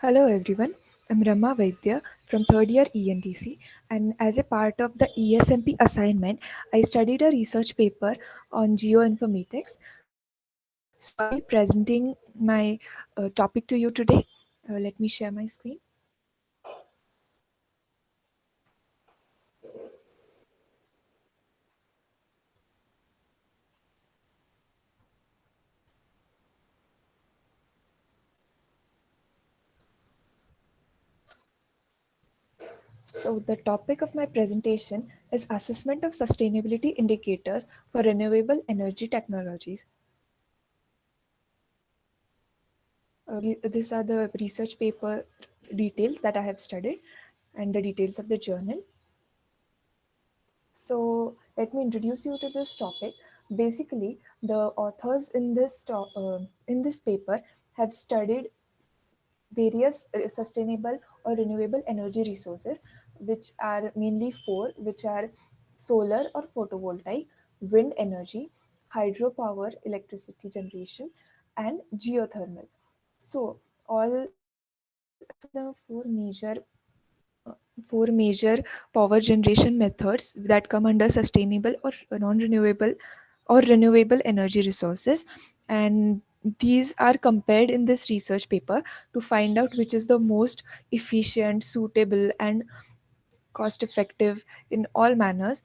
Hello everyone, I'm Rama Vaidya from third year E&TC, and as a part of the ESMP assignment, I studied a research paper on geoinformatics. So I'll be presenting my topic to you today. Let me share my screen. So the topic of my presentation is assessment of sustainability indicators for renewable energy technologies. These are the research paper details that I have studied and the details of the journal. So let me introduce you to this topic. Basically, the authors in this paper have studied various sustainable or renewable energy resources, which are mainly four, which are solar or photovoltaic, wind energy, hydropower, electricity generation, and geothermal. So all the four major power generation methods that come under sustainable or non-renewable or renewable energy resources, and these are compared in this research paper to find out which is the most efficient, suitable, and cost effective in all manners.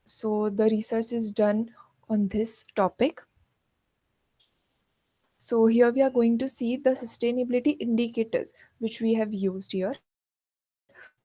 So the research is done on this topic. So here we are going to see the sustainability indicators which we have used here.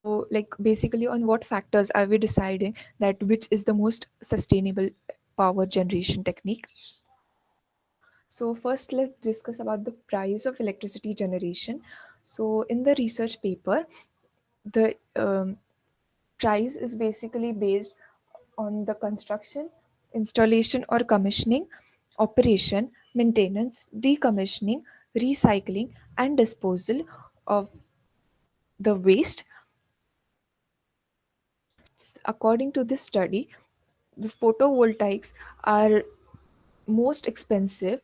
So, like, basically, on what factors are we deciding that which is the most sustainable power generation technique? So, first, let's discuss about the price of electricity generation. So, in the research paper, the price is basically based on the construction, installation, or commissioning, operation, maintenance, decommissioning, recycling, and disposal of the waste. According to this study, the photovoltaics are most expensive,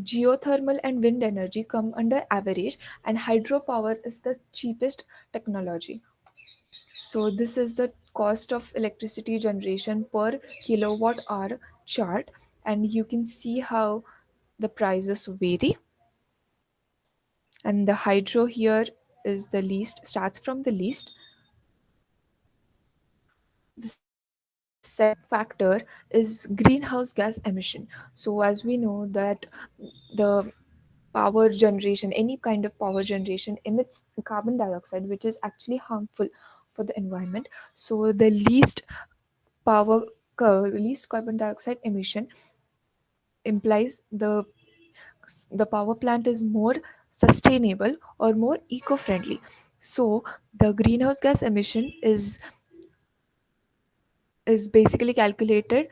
geothermal and wind energy come under average, and hydropower is the cheapest technology. So this is the cost of electricity generation per kilowatt hour chart, and you can see how the prices vary. And the hydro here is the least, starts from the least. The second factor is greenhouse gas emission. So as we know that the power generation, any kind of power generation emits carbon dioxide, which is actually harmful for the environment. So the power least carbon dioxide emission implies the power plant is more sustainable or more eco-friendly. So the greenhouse gas emission is basically calculated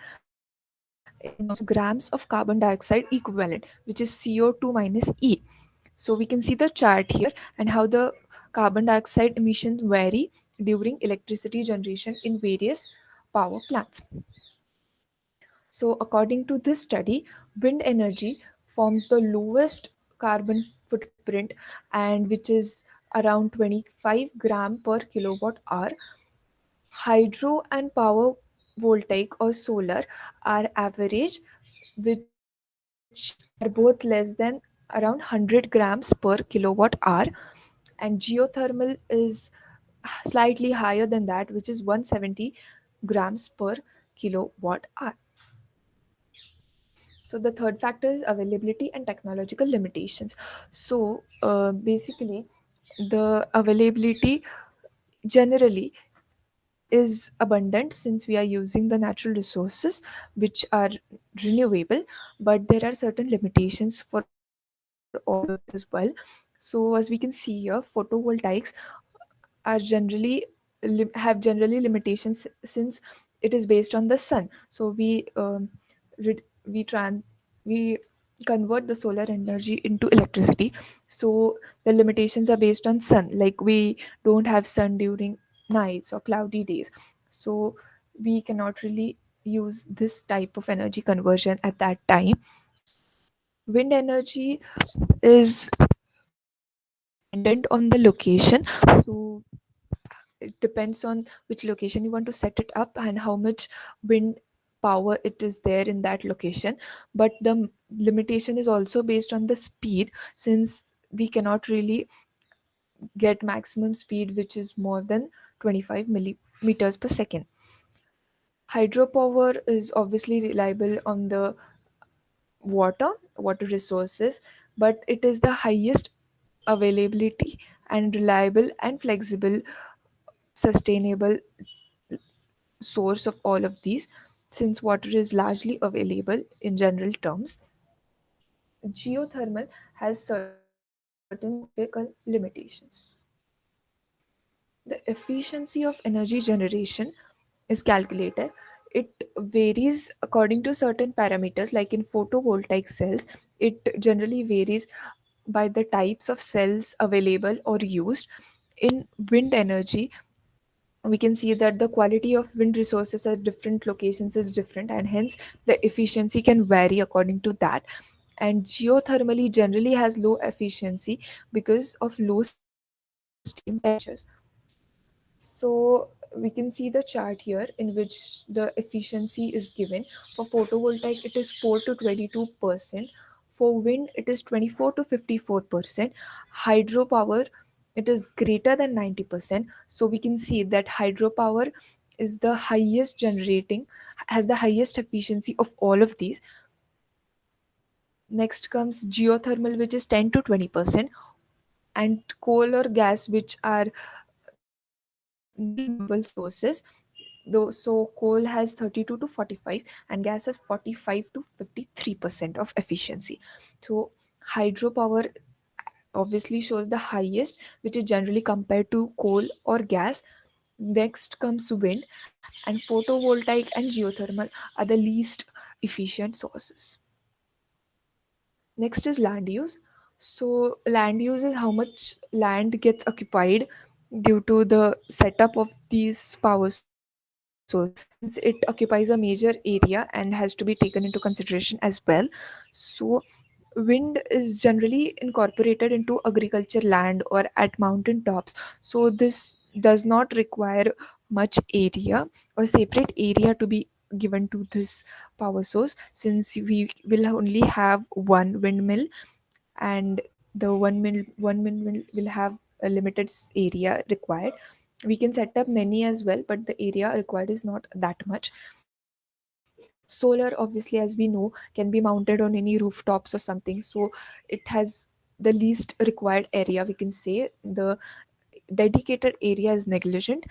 in terms of grams of carbon dioxide equivalent, which is CO2 minus E. So we can see the chart here and how the carbon dioxide emissions vary during electricity generation in various power plants. So according to this study, wind energy forms the lowest carbon footprint, and which is around 25 gram per kilowatt hour. Hydro and power voltaic or solar are average, which are both less than around 100 grams per kilowatt hour, and geothermal is slightly higher than that, which is 170 grams per kilowatt hour. So the third factor is availability and technological limitations. So basically, the availability generally is abundant since we are using the natural resources which are renewable, but there are certain limitations for all of this as well. So as we can see here, photovoltaics are have generally limitations since it is based on the sun. So rid- we tran we convert the solar energy into electricity. So the limitations are based on sun, like we don't have sun during nights or cloudy days, so we cannot really use this type of energy conversion at that time. Wind energy is dependent on the location. So it depends on which location you want to set it up and how much wind power it is there in that location. But the limitation is also based on the speed, since we cannot really get maximum speed which is more than 25 millimeters per second. Hydropower is obviously reliable on the water resources, but it is the highest availability and reliable and flexible, sustainable source of all of these, since water is largely available in general terms. Geothermal has certain geographical limitations. The efficiency of energy generation is calculated. It varies according to certain parameters, like in photovoltaic cells, it generally varies by the types of cells available or used. In wind energy, we can see that the quality of wind resources at different locations is different, and hence the efficiency can vary according to that. And geothermally generally has low efficiency because of low steam temperatures. So we can see the chart here in which the efficiency is given. For photovoltaic, it is 4 to 22%. For wind, it is 24 to 54%. Hydropower, it is greater than 90%. So we can see that hydropower is the highest generating, has the highest efficiency of all of these. Next comes geothermal, which is 10 to 20%, and coal or gas, which are the renewable sources. Though, so coal has 32 to 45 and gas has 45 to 53% of efficiency. So hydropower obviously shows the highest, which is generally compared to coal or gas. Next comes wind, and photovoltaic and geothermal are the least efficient sources. Next is land use. So, land use is how much land gets occupied due to the setup of these power sources, since it occupies a major area and has to be taken into consideration as well. So, wind is generally incorporated into agriculture land or at mountain tops. So, this does not require much area or separate area to be given to this power source, since we will only have one windmill, and the one windmill will have a limited area required. We can set up many as well, but the area required is not that much. Solar, obviously, as we know, can be mounted on any rooftops or something, so it has the least required area, we can say. The dedicated area is negligent.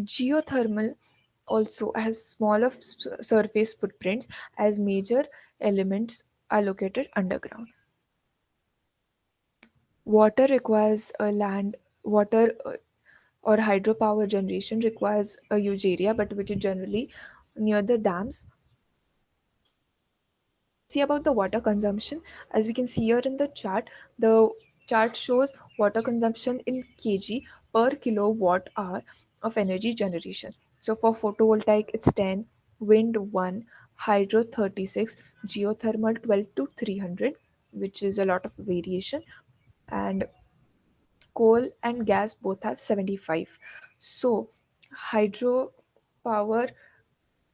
Geothermal also has smaller surface footprints, as major elements are located underground. Water requires a land, water or hydropower generation requires a huge area, but which is generally near the dams. Let's see about the water consumption. As we can see here in the chart shows water consumption in kg per kilowatt hour of energy generation. So for photovoltaic, it's 10, wind 1, hydro 36, geothermal 12 to 300, which is a lot of variation, and coal and gas both have 75. So hydro power,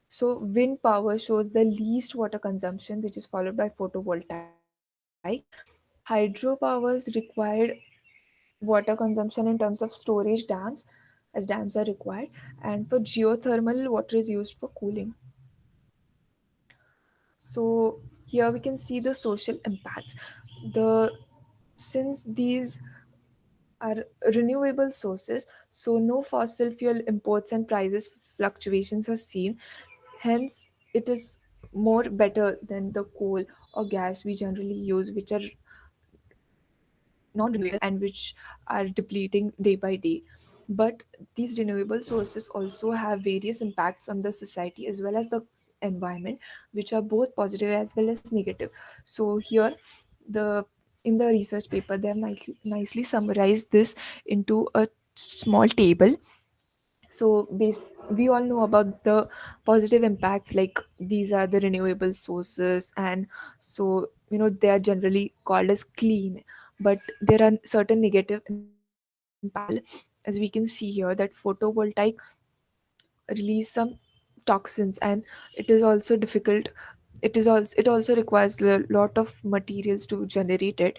so wind power shows the least water consumption, which is followed by photovoltaic. Hydro powers required water consumption in terms of storage dams, as dams are required, and for geothermal, water is used for cooling. So here we can see the social impacts. The Since these are renewable sources, so no fossil fuel imports and prices fluctuations are seen. Hence, it is more better than the coal or gas we generally use, which are non-renewable and which are depleting day by day. But these renewable sources also have various impacts on the society as well as the environment, which are both positive as well as negative. So here, the in the research paper, they have nicely summarized this into a small table. So we all know about the positive impacts, like these are the renewable sources, and so they are generally called as clean. but there are certain negative impacts as well. As we can see here, that photovoltaic release some toxins, and it is also difficult. It also requires a lot of materials to generate it,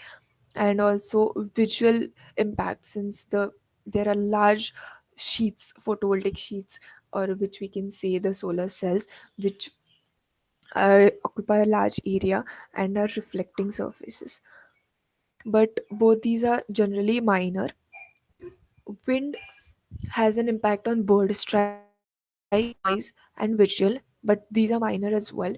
and also visual impact, since there are large sheets, photovoltaic sheets, or which we can say the solar cells, which occupy a large area and are reflecting surfaces. But both these are generally minor. Wind has an impact on bird strike, noise, and visual, but these are minor as well.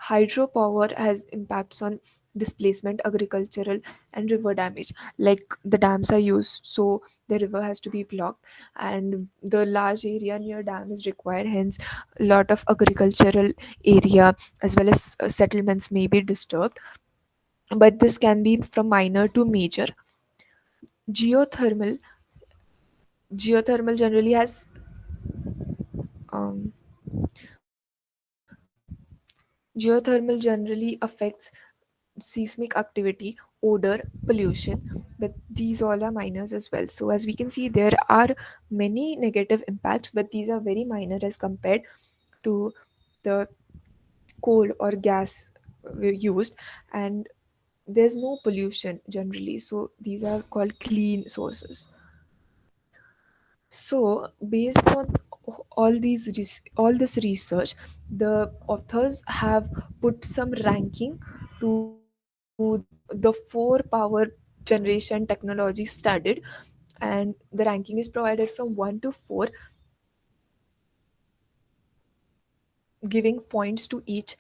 Hydropower has impacts on displacement, agricultural, and river damage. Like the dams are used, so the river has to be blocked, and the large area near dam is required. Hence, a lot of agricultural area as well as settlements may be disturbed. But this can be from minor to major. Geothermal geothermal generally has um, geothermal generally affects seismic activity, odor, pollution, but these all are minors as well. So, as we can see, there are many negative impacts, but these are very minor as compared to the coal or gas used, and there's no pollution generally. So, these are called clean sources. So, based on all this research, the authors have put some ranking to the four power generation technologies studied, and the ranking is provided from 1 to 4, giving points to each,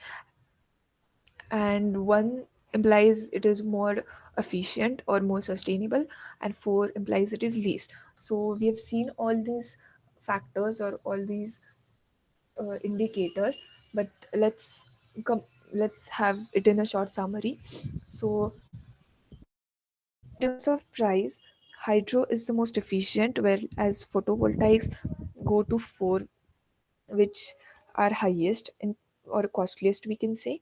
and 1 implies it is more efficient or more sustainable, and 4 implies it is least. So we have seen all these factors or all these indicators, but come let's have it in a short summary. So in terms of price, hydro is the most efficient, whereas photovoltaics go to 4, which are highest in, or costliest we can say.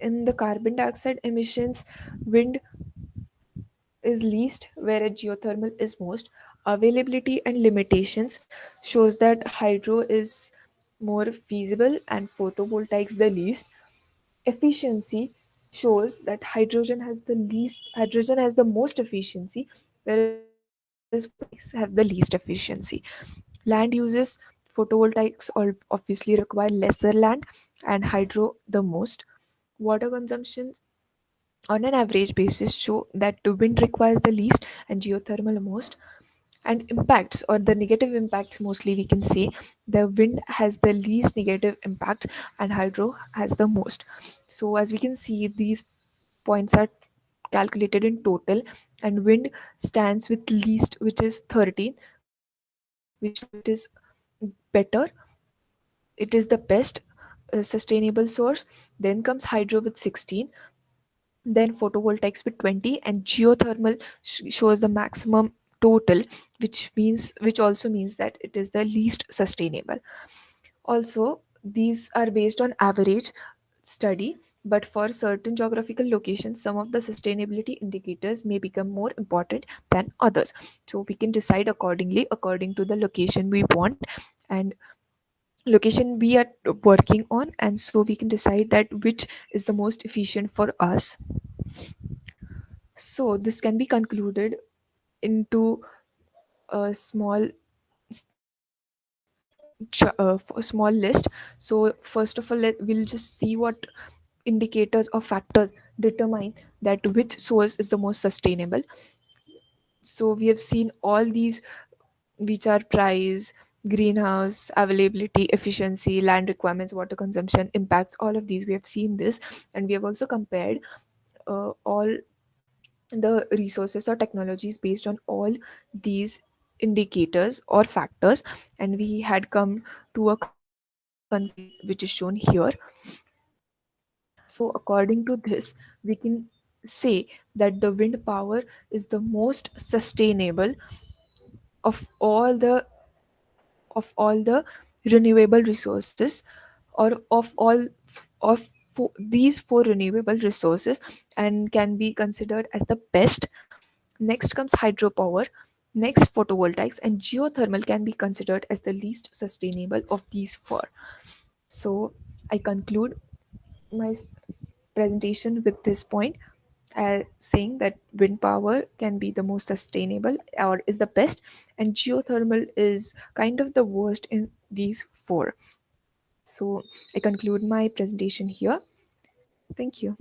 In the carbon dioxide emissions, wind is least, whereas geothermal is most. Availability and limitations shows that hydro is more feasible and photovoltaics the least. Efficiency shows that hydrogen has the most efficiency, whereas photovoltaics have the least efficiency. Land uses, photovoltaics obviously require lesser land, and hydro the most. Water consumption on an average basis show that the wind requires the least and geothermal most. And impacts, or the negative impacts, mostly we can say the wind has the least negative impacts and hydro has the most. So as we can see, these points are calculated in total, and wind stands with least, which is 13, which shows it is better, it is the best sustainable source. Then comes hydro with 16, then photovoltaics with 20, and geothermal shows the maximum total, which also means that it is the least sustainable. Also, these are based on average study, but for certain geographical locations, some of the sustainability indicators may become more important than others. So we can decide accordingly according to the location we want and location we are working on, and so we can decide that which is the most efficient for us. So this can be concluded into a small list. So first of all, we'll just see what indicators or factors determine that which source is the most sustainable. So we have seen all these, which are price, greenhouse, availability, efficiency, land requirements, water consumption, impacts, all of these we have seen this. And we have also compared all the resources or technologies based on all these indicators or factors, and we had come to a conclusion which is shown here. So according to this, we can say that the wind power is the most sustainable of all the renewable resources, or of all these four renewable resources, and can be considered as the best. Next comes hydropower, next photovoltaics, and geothermal can be considered as the least sustainable of these four. So I conclude my presentation with this point, saying that wind power can be the most sustainable or is the best, and geothermal is kind of the worst in these four. So I conclude my presentation here. Thank you.